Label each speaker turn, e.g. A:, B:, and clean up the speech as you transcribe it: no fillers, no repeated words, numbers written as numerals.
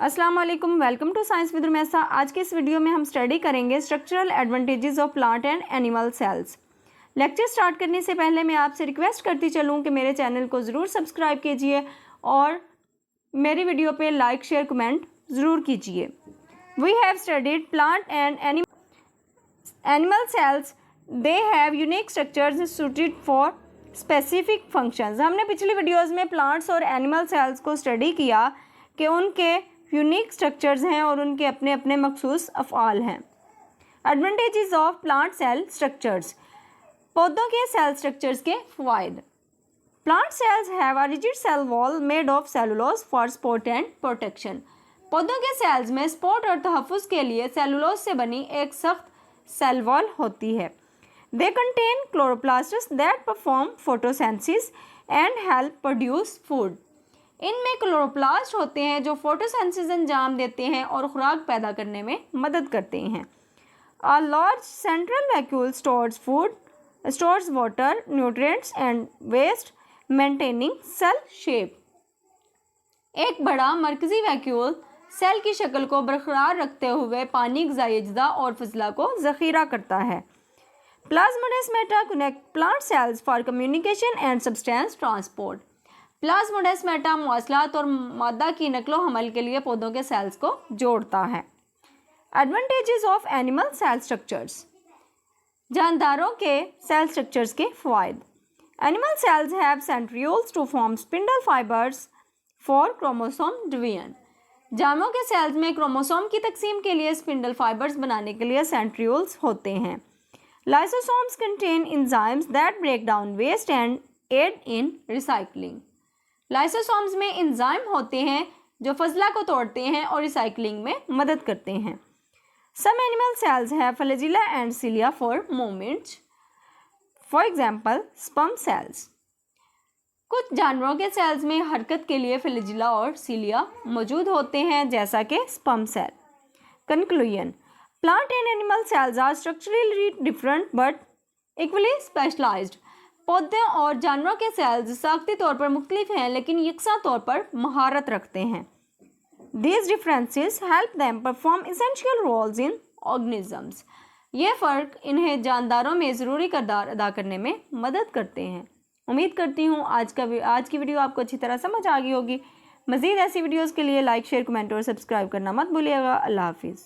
A: अस्सलाम वालेकुम, welcome to science with Rumaisa. आज के इस वीडियो में हम स्टडी करेंगे structural advantages of plant and animal sales. Lecture start करने से पहले मैं आपसे रिक्वेस्ट करती चलूँ कि मेरे चैनल को ज़रूर सब्सक्राइब कीजिए और मेरी वीडियो पे लाइक शेयर कमेंट ज़रूर कीजिए। We have studied plant and animal cells, they have unique structures suited for specific functions. हमने पिछली वीडियोज़ में प्लांट्स और एनिमल सेल्स को स्टडी किया कि उनके यूनिक स्ट्रक्चर्स हैं और उनके अपने अपने मखसूस अफ़आल हैं। Advantages of plant cell structures, पौधों के सेल स्ट्रक्चर्स के फ़वाइद। Plant cells have a rigid cell wall made of cellulose for support and protection. पौधों के सेल्स में सपोर्ट और तहफ़्फ़ुज़ के लिए सेलुलोज से बनी एक सख्त सेल वॉल होती है। They contain chloroplasts that perform photosynthesis and help produce food. इनमें क्लोरोप्लास्ट होते हैं जो फोटोसेंसिस अंजाम देते हैं और खुराक पैदा करने में मदद करते हैं। A large central vacuole stores water, nutrients and waste, maintaining cell shape. एक बड़ा मरकजी वैक्यूल सेल की शक्ल को बरकरार रखते हुए पानी, ग़िज़ाई अज्जा और फजला को ज़ख़ीरा करता है। Plasmodesmata connect plant cells for communication and substance transport. Plasmodesmata मवासलात और मादा की नकलो हमल के लिए पौधों के सेल्स को जोड़ता है। Advantages of animal cell structures, जानदारों के सेल स्ट्रक्चर्स के फ़वाइद। Animal cells have centrioles to form spindle fibres for chromosome division. जानवरों के सेल्स में क्रोमोसोम की तकसीम के लिए स्पिंडल फाइबर्स बनाने के लिए सेंट्रियोल्स होते हैं। Lysosomes contain enzymes that break down waste and aid in recycling. Lysosomes में एंजाइम होते हैं जो फजला को तोड़ते हैं और रिसाइकलिंग में मदद करते हैं। Some animal cells have flagella and cilia for movement, for example sperm cells. कुछ जानवरों के सेल्स में हरकत के लिए फ्लैजिला और सिलिया मौजूद होते हैं, जैसा कि sperm cell. Conclusion, plant and animal cells are structurally different but equally specialised. पौधों और जानवरों के सेल्स साख्ती तौर पर मुख्तलिफ हैं लेकिन यकसा तौर पर महारत रखते हैं। These differences help them perform essential roles in organisms. ये फ़र्क इन्हें जानदारों में ज़रूरी किरदार अदा करने में मदद करते हैं। उम्मीद करती हूँ आज की वीडियो आपको अच्छी तरह समझ आ गई होगी। मज़ीद ऐसी वीडियोज़ के लिए लाइक शेयर कमेंट और सब्सक्राइब करना मत भूलिएगा। अल्लाह हाफिज़।